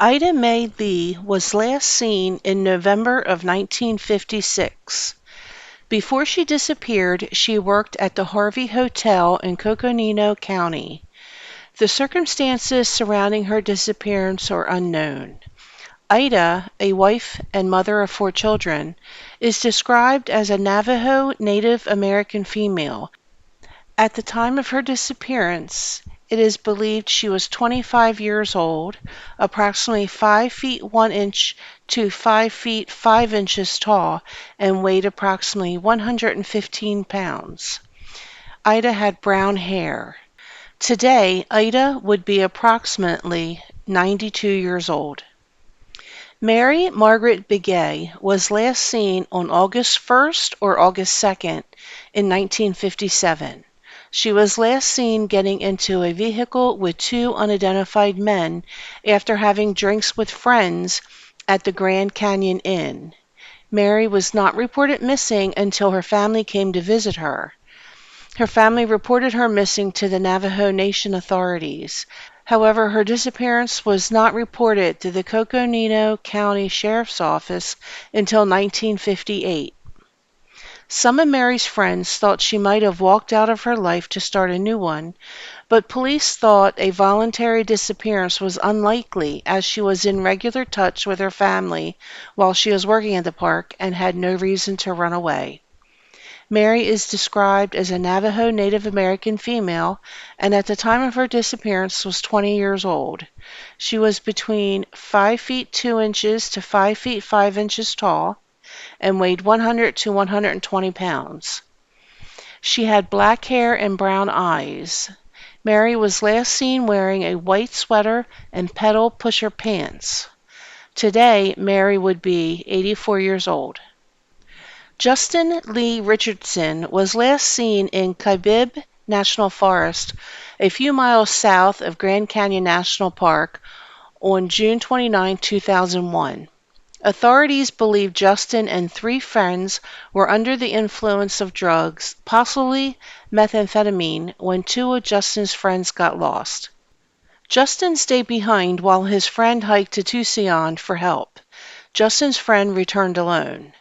Ida Mae Lee was last seen in November of 1956. Before she disappeared, she worked at the Harvey Hotel in Coconino County. The circumstances surrounding her disappearance are unknown. Ida, a wife and mother of 4 children, is described as a Navajo Native American female. At the time of her disappearance, it is believed she was 25 years old, approximately 5 feet 1 inch to 5 feet 5 inches tall, and weighed approximately 115 pounds. Ida had brown hair. Today, Ida would be approximately 92 years old. Mary Margaret Begay was last seen on August 1st or August 2nd in 1957. She was last seen getting into a vehicle with 2 unidentified men after having drinks with friends at the Grand Canyon Inn. Mary was not reported missing until her family came to visit her. Her family reported her missing to the Navajo Nation authorities. However, her disappearance was not reported to the Coconino County Sheriff's Office until 1958. Some of Mary's friends thought she might have walked out of her life to start a new one, but police thought a voluntary disappearance was unlikely as she was in regular touch with her family while she was working at the park and had no reason to run away. Mary is described as a Navajo Native American female, and at the time of her disappearance was 20 years old. She was between 5 feet 2 inches to 5 feet 5 inches tall and weighed 100 to 120 pounds. She had black hair and brown eyes. Mary was last seen wearing a white sweater and pedal pusher pants. Today, Mary would be 84 years old. Justin Lee Richardson was last seen in Kaibib National Forest, a few miles south of Grand Canyon National Park, on June 29, 2001. Authorities believe Justin and 3 friends were under the influence of drugs, possibly methamphetamine, when 2 of Justin's friends got lost. Justin stayed behind while his friend hiked to Tucson for help. Justin's friend returned alone.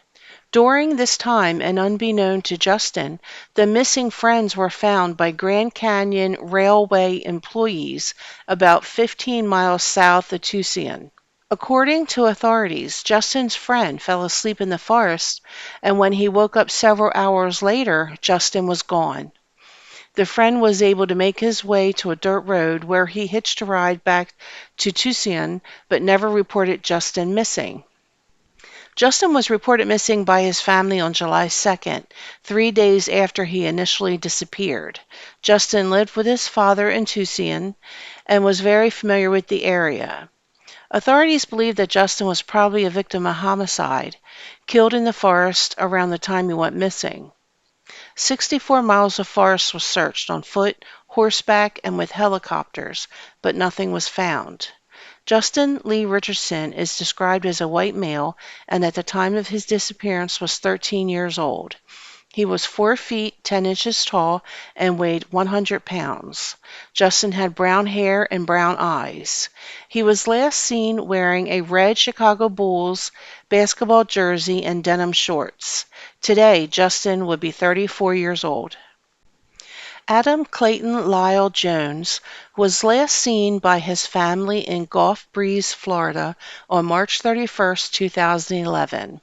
During this time, and unbeknown to Justin, the missing friends were found by Grand Canyon Railway employees about 15 miles south of Tucson. According to authorities, Justin's friend fell asleep in the forest, and when he woke up several hours later, Justin was gone. The friend was able to make his way to a dirt road where he hitched a ride back to Tucson, but never reported Justin missing. Justin was reported missing by his family on July 2nd, 3 days after he initially disappeared. Justin lived with his father in Tucson and was very familiar with the area. Authorities believe that Justin was probably a victim of homicide, killed in the forest around the time he went missing. 64 miles of forest was searched on foot, horseback, and with helicopters, but nothing was found. Justin Lee Richardson is described as a white male and at the time of his disappearance was 13 years old. He was 4 feet 10 inches tall and weighed 100 pounds. Justin had brown hair and brown eyes. He was last seen wearing a red Chicago Bulls basketball jersey and denim shorts. Today, Justin would be 34 years old. Adam Clayton Lyle Jones was last seen by his family in Gulf Breeze, Florida on March 31, 2011.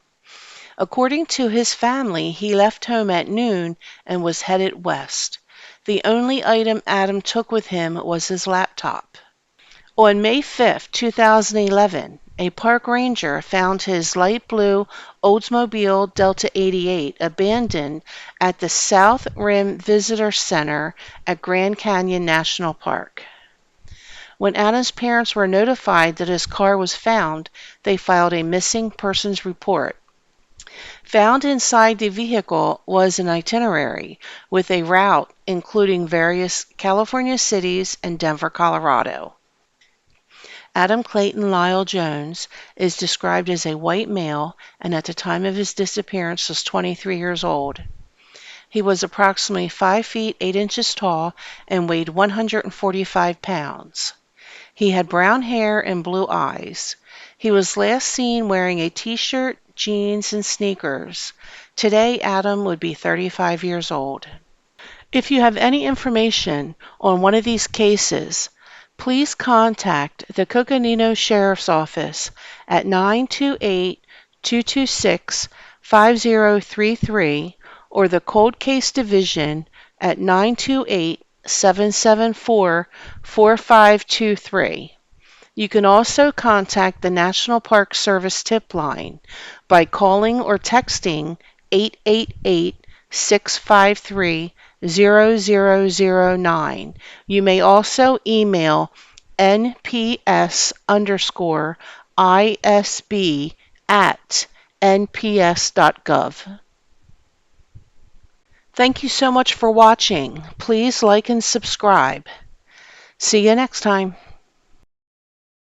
According to his family, he left home at noon and was headed west. The only item Adam took with him was his laptop. On May 5, 2011, a park ranger found his light blue Oldsmobile Delta 88 abandoned at the South Rim Visitor Center at Grand Canyon National Park. When Adam's parents were notified that his car was found, they filed a missing persons report. Found inside the vehicle was an itinerary with a route including various California cities and Denver, Colorado. Adam Clayton Lyle Jones is described as a white male and at the time of his disappearance was 23 years old. He was approximately 5 feet 8 inches tall and weighed 145 pounds. He had brown hair and blue eyes. He was last seen wearing a t-shirt, jeans, and sneakers. Today, Adam would be 35 years old. If you have any information on one of these cases, please contact the Coconino Sheriff's Office at 928-226-5033 or the Cold Case Division at 928-774-4523. You can also contact the National Park Service tip line by calling or texting 888-653-0009. You may also email nps_isb@nps.gov. Thank you so much for watching. Please like and subscribe. See you next time.